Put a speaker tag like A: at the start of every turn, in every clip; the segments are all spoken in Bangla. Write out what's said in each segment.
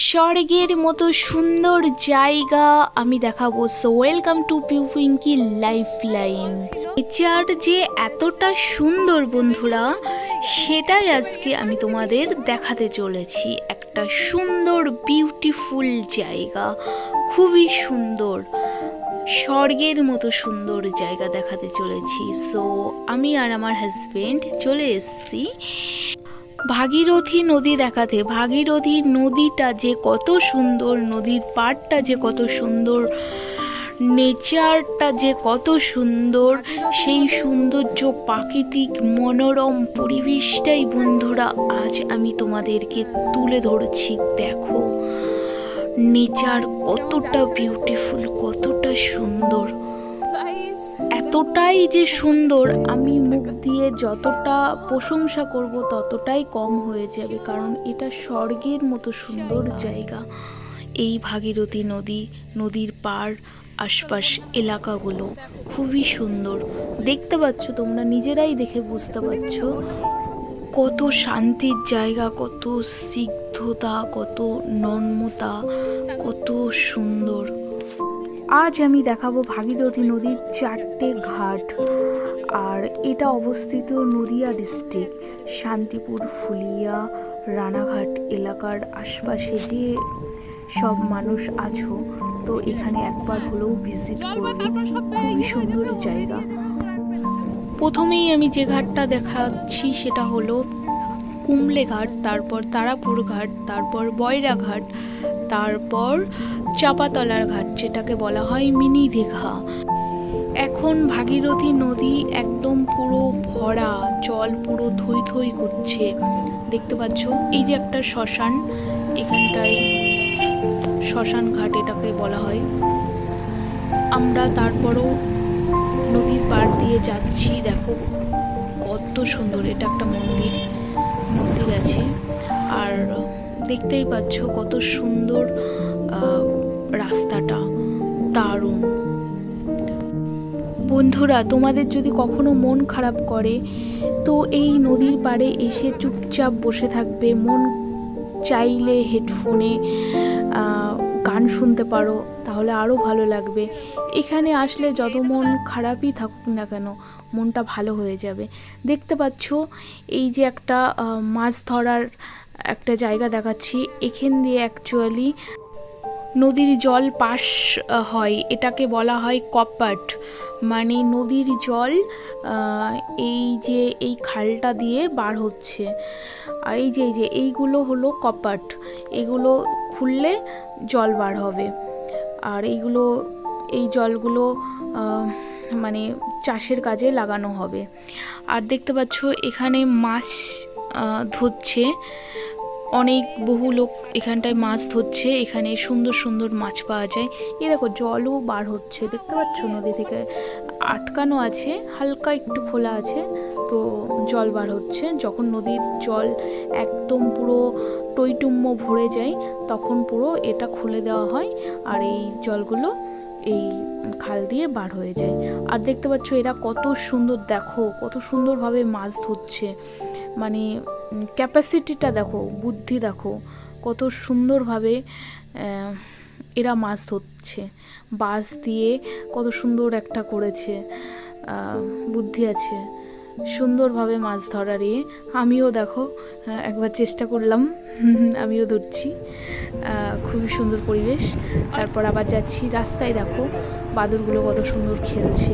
A: স্বর্গের মতো সুন্দর জায়গা আমি দেখাবো। So welcome to Pinki life line. Nature যে এতটা সুন্দর বন্ধুরা, সেটাই আজকে আমি তোমাদের দেখাতে চলেছি। একটা সুন্দর বিউটিফুল জায়গা, খুবই সুন্দর, স্বর্গের মতো সুন্দর জায়গা দেখাতে চলেছি। সো আমি আর আমার হাজবেন্ড চলে এসেছি ভাগীরথী নদী দেখাতে। ভাগীরথী নদীটা যে কত সুন্দর, নদীর পাড়টা যে কত সুন্দর, নেচারটা যে কত সুন্দর, সেই সৌন্দর্য, প্রাকৃতিক মনোরম পরিবেশটাই বন্ধুরা আজ আমি তোমাদেরকে তুলে ধরেছি। দেখো নেচার কতটা বিউটিফুল, কতটা সুন্দর, এতটাই যে সুন্দর আমি মুখ দিয়ে যতটা প্রশংসা করব ততটাই কম হয়ে যাবে, কারণ এটা স্বর্গের মতো সুন্দর জায়গা। এই ভাগীরথী নদী, নদীর পাড়, আশপাশ এলাকাগুলো খুবই সুন্দর। দেখতে পাচ্ছ, তোমরা নিজেরাই দেখে বুঝতে পারছো কত শান্তির জায়গা, কত স্নিগ্ধতা, কত নম্রতা, কত সুন্দর। আজ আমি দেখাবো ভাগীরথী নদীর 4টে ঘাট, আর এটা অবস্থিত নদিয়া ডিস্ট্রিক্ট, শান্তিপুর, ফুলিয়া, রানাঘাট এলাকার আশপাশে। যে সব মানুষ আছো তো এখানে একবার হলেও ভিজিট করবে, খুবই সুন্দর জায়গা। প্রথমেই আমি যে ঘাটটা দেখাচ্ছি সেটা হলো কুমলে ঘাট, তারপর তারাপুর ঘাট, তারপর বয়রা ঘাট, তারপর চাপাতলার ঘাট, যেটাকে বলা হয় মিনি দীঘা। এখন ভাগীরথী নদী একদম পুরো ভরা, জল পুরো থই থই করছে। দেখতে পাচ্ছ এই যে একটা শ্মশান, এখানটায় শ্মশান ঘাট এটাকে বলা হয়। আমরা তারপরও নদীর পাড় দিয়ে যাচ্ছি। দেখো কত সুন্দর, এটা একটা মন্দির আছে, আর দেখতেই পাচ্ছ কত সুন্দর রাস্তাটা, দারুণ। বন্ধুরা তোমাদের যদি কখনো মন খারাপ করে তো এই নদীর পাড়ে এসে চুপচাপ বসে থাকবে, মন চাইলে হেডফোনে গান শুনতে পারো, তাহলে আরও ভালো লাগবে। এখানে আসলে যত মন খারাপই থাকুক না কেন, মনটা ভালো হয়ে যাবে। দেখতে পাচ্ছ এই যে একটা মাছ ধরার একটা জায়গা দেখাচ্ছি, এখান দিয়ে অ্যাকচুয়ালি নদীর জল পাস হয়, এটাকে বলা হয় কপাট। মানে নদীর জল এই যে এই খালটা দিয়ে বার হচ্ছে, আর এই যে এইগুলো হলো কপাট, এগুলো খুললে জল বার হবে। আর এই জলগুলো মানে চাষের কাজে লাগানো হবে। আর দেখতে পাচ্ছ এখানে মাছ ধরছে, বহু লোক এখানটায় মাছ ধরছে। এখানে সুন্দর সুন্দর মাছ পাওয়া যায়। এই দেখো জলও বার হচ্ছে, দেখতে পাচ্ছ নদী থেকে আটকানো আছে, হালকা একটু খোলা আছে, তো জল বার হচ্ছে। যখন নদীর জল একদম পুরো টইটুম্ব ভরে যায় তখন পুরো এটা খুলে দেওয়া হয়, আর এই জলগুলো এই খাল দিয়ে বার হয়ে যায়। আর দেখতে পাচ্ছ এরা কত সুন্দর, দেখো কত সুন্দরভাবে মাছ ধরছে। মানে ক্যাপাসিটিটা দেখো, বুদ্ধি দেখো, কত সুন্দরভাবে এরা মাছ ধরছে। বাঁশ দিয়ে কত সুন্দর একটা করেছে, বুদ্ধি আছে, সুন্দরভাবে মাছ ধরার। আমিও দেখো একবার চেষ্টা করলাম, আমিও ধরছি। খুবই সুন্দর পরিবেশ। তারপর আবার যাচ্ছি, রাস্তায় দেখো বাদুড়গুলো কত সুন্দর খেলছে,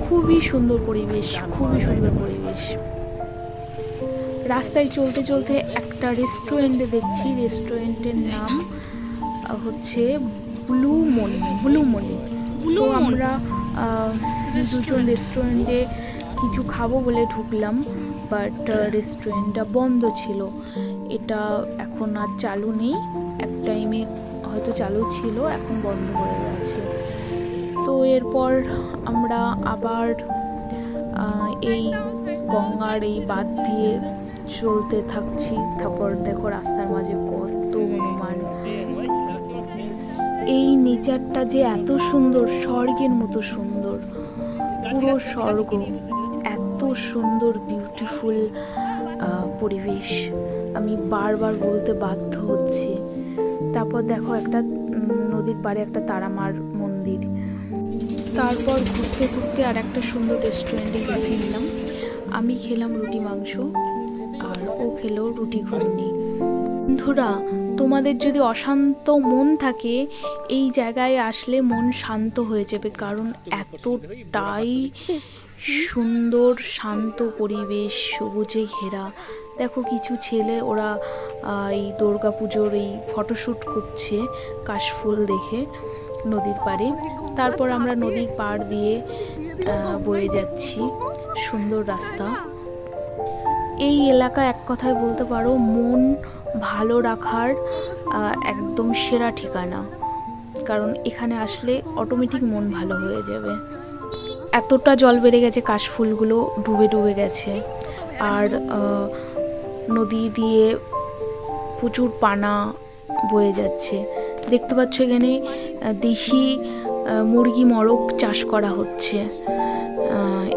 A: খুবই সুন্দর পরিবেশ, খুবই সুন্দর পরিবেশ। রাস্তায় চলতে চলতে একটা রেস্টুরেন্টে দেখছি, রেস্টুরেন্টের নাম হচ্ছে ব্লু মনি। তো আমরা দুজন রেস্টুরেন্টে কিছু খাবো বলে ঢুকলাম, বাট রেস্টুরেন্টটা বন্ধ ছিল। এটা এখন আর চালু নেই, এক টাইমে হয়তো চালু ছিল, এখন বন্ধ হয়ে গেছে। তো এরপর আমরা আবার এই গঙ্গার এই বাঁধ দিয়ে চলতে থাকছি। তারপর দেখো রাস্তার মাঝে কত হনুমান। এই নেচারটা যে এত সুন্দর, স্বর্গের মতো সুন্দর, পুরো স্বর্গ, এত সুন্দর বিউটিফুল পরিবেশ। আমি বারবার বলতে বাধ্য হচ্ছি, তারপর দেখো একটা নদীর পাড়ে একটা তারামার মন্দির। তারপর ঘুরতে ঘুরতে আর একটা সুন্দর রেস্টুরেন্টে গিয়ে নিলাম। আমি খেলাম রুটি মাংস আর ও খেলো রুটি ঘুগনি। বন্ধুরা, তোমাদের যদি অশান্ত মন থাকে এই জায়গায় আসলে মন শান্ত হয়ে যাবে, কারণ এতটাই সুন্দর শান্ত পরিবেশ, সবুজে ঘেরা। দেখো কিছু ছেলে ওরা এই দুর্গা পুজোর এই ফটোশ্যুট করছে কাশফুল দেখে নদীর পাড়ে। তারপর আমরা নদীর পাড় দিয়ে বয়ে যাচ্ছি, সুন্দর রাস্তা। এই এলাকা এক কথায় বলতে পারো মন ভালো রাখার একদম সেরা ঠিকানা, কারণ এখানে আসলে অটোমেটিক মন ভালো হয়ে যাবে। এতটা জল বেড়ে গেছে, কাশফুলগুলো ডুবে ডুবে গেছে। আর নদী দিয়ে প্রচুর পানা বয়ে যাচ্ছে। দেখতে পাচ্ছ এখানে দেশি মুরগি মোরগ চাষ করা হচ্ছে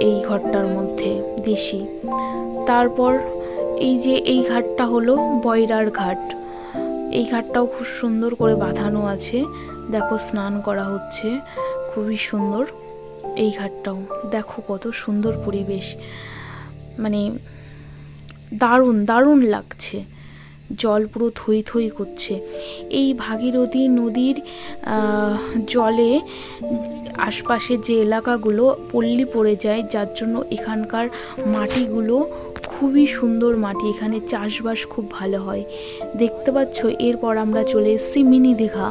A: এই ঘরটার মধ্যে, দেশি। তারপর এই যে এই ঘাটটা হলো বয়রার ঘাট। এই ঘাটটাও খুব সুন্দর করে বাঁধানো আছে, দেখো স্নান করা হচ্ছে, খুবই সুন্দর। এই ঘাটটাও দেখো কত সুন্দর পরিবেশ, মানে দারুণ দারুণ লাগছে। জল পুরো থই থই করছে। এই ভাগীরথী নদীর জলে আশপাশের যে এলাকাগুলো পল্লী পড়ে যায়, যার জন্য এখানকার মাটিগুলো খুবই সুন্দর মাটি, এখানে চাষবাস খুব ভালো হয়। দেখতে পাচ্ছ এরপর আমরা চলে এসেছি মিনি দীঘা,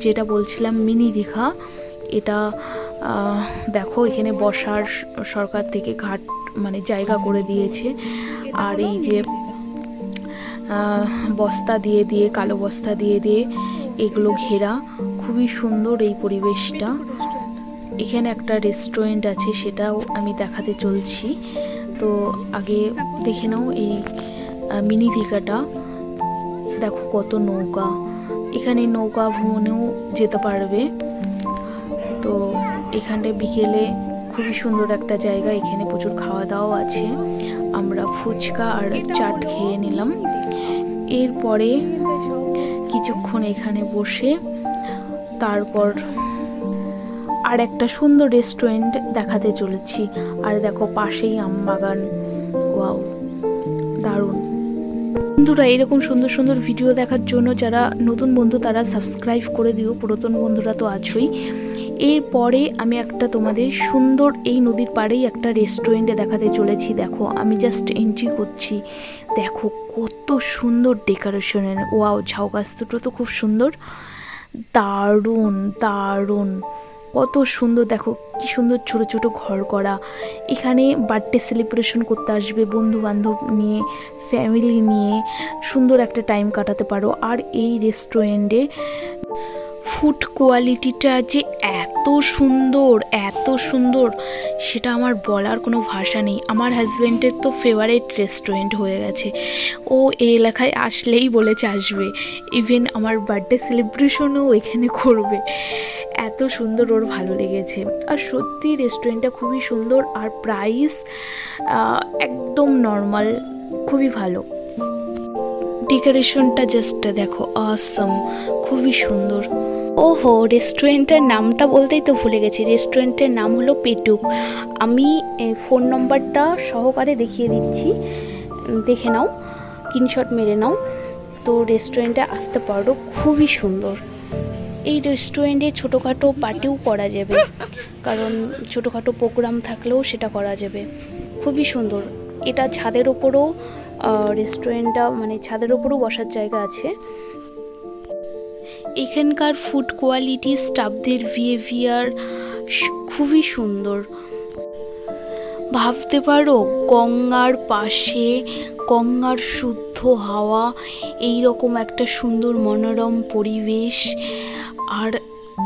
A: যেটা বলছিলাম মিনি দীঘা। এটা দেখো এখানে বসার সরকার থেকে ঘাট মানে জায়গা করে দিয়েছে। আর এই যে বস্তা দিয়ে দিয়ে, কালো বস্তা দিয়ে দিয়ে এগুলো ঘেরা, খুবই সুন্দর এই পরিবেশটা। এখানে একটা রেস্টুরেন্ট আছে, সেটাও আমি দেখাতে চলছি। তো আগে দেখে নাও এই মিনি দীঘাটা। দেখো কত নৌকা, এখানে নৌকা ভ্রমণেও যেতে পারবে। তো এখানে বিকেলে খুবই সুন্দর একটা জায়গা, এখানে প্রচুর খাওয়া দাওয়া আছে। আমরা ফুচকা আর চাট খেয়ে নিলাম। এরপরে কিছুক্ষণ এখানে বসে তারপর আর একটা সুন্দর রেস্টুরেন্ট দেখাতে চলেছি। আর দেখো পাশেই আমবাগান, ওয়াও দারুণ। বন্ধুরা, এরকম সুন্দর সুন্দর ভিডিও দেখার জন্য যারা নতুন বন্ধু তারা সাবস্ক্রাইব করে দিও, পুরাতন বন্ধুরা তো আছোই। এরপরে আমি একটা তোমাদের সুন্দর এই নদীর পাড়েই একটা রেস্টুরেন্টে দেখাতে চলেছি। দেখো আমি জাস্ট এন্ট্রি করছি, দেখো কত সুন্দর ডেকোরেশনের, ওয়াও। ঝাউ গাছ দুটো তো খুব সুন্দর, দারুণ দারুণ, কত সুন্দর। দেখো কি সুন্দর ছোট ছোট ঘর করা। এখানে বার্থডে সেলিব্রেশন করতে আসবে বন্ধু বান্ধব নিয়ে, ফ্যামিলি নিয়ে সুন্দর একটা টাইম কাটাতে পারো। আর এই রেস্টুরেন্টে ফুড কোয়ালিটিটা যে এত সুন্দর এত সুন্দর, সেটা আমার বলার কোনো ভাষা নেই। আমার হাজব্যান্ডের তো ফেভারিট রেস্টুরেন্ট হয়ে গেছে, ও এই এলাকায় আসলেই বলেছে আসবে। ইভেন আমার বার্থডে সেলিব্রেশনও এখানে করবে, এত সুন্দর ওর ভালো লেগেছে। আর সত্যি রেস্টুরেন্টটা খুবই সুন্দর, আর প্রাইস একদম নর্মাল, খুবই ভালো। ডেকোরেশনটা জাস্ট দেখো, অসম, খুবই সুন্দর। ওহো, রেস্টুরেন্টের নামটা বলতেই তো ভুলে গেছি। রেস্টুরেন্টের নাম হলো পেটুক। আমি ফোন নম্বরটা সহকারে দেখিয়ে দিচ্ছি, দেখে নাও, স্ক্রিনশট মেরে নাও। তো রেস্টুরেন্টে আসতে পারো, খুবই সুন্দর। এই রেস্টুরেন্টে ছোটোখাটো পার্টিও করা যাবে, কারণ ছোটোখাটো প্রোগ্রাম থাকলেও সেটা করা যাবে, খুবই সুন্দর। এটা ছাদের ওপরও রেস্টুরেন্টটা, মানে ছাদের ওপরও বসার জায়গা আছে। এখানকার ফুড কোয়ালিটি, স্টাফদের বিহেভিয়ার খুবই সুন্দর। ভাবতে পারো গঙ্গার পাশে, গঙ্গার শুদ্ধ হাওয়া, এই রকম একটা সুন্দর মনোরম পরিবেশ, আর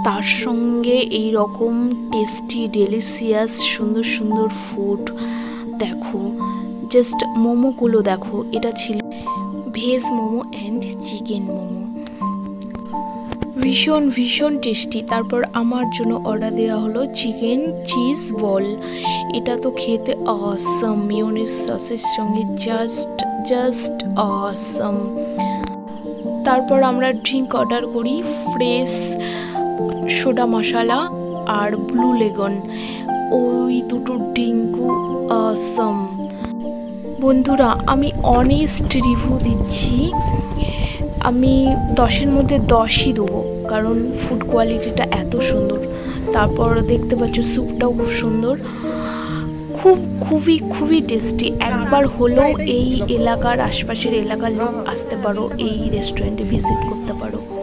A: তার সঙ্গে এই রকম টেস্টি ডেলিশিয়াস সুন্দর সুন্দর ফুড। দেখো জাস্ট মোমোগুলো দেখো, এটা ছিল veg momo and chicken momo, ভীষণ ভীষণ টেস্টি। তারপর আমার জন্য অর্ডার দেওয়া হলো চিকেন চিজ বল। এটা তো খেতে অসম, মিওনিজ সসের সঙ্গে জাস্ট অসম। তারপর আমরা ড্রিঙ্ক অর্ডার করি, ফ্রেশ সোডা মশলা আর ব্লু লেগন। ওই দুটো ড্রিঙ্কও অসম। বন্ধুরা, আমি অনেস্ট রিভিউ দিচ্ছি, আমি 10-এর মধ্যে 10ই দেবো, কারণ ফুড কোয়ালিটিটা এত সুন্দর। তারপর দেখতে পাচ্ছ স্যুপটাও খুব সুন্দর, খুবই টেস্টি। একবার হলেও এই এলাকার আশপাশের এলাকার লোক আসতে পারো, এই রেস্টুরেন্টে ভিজিট করতে পারো।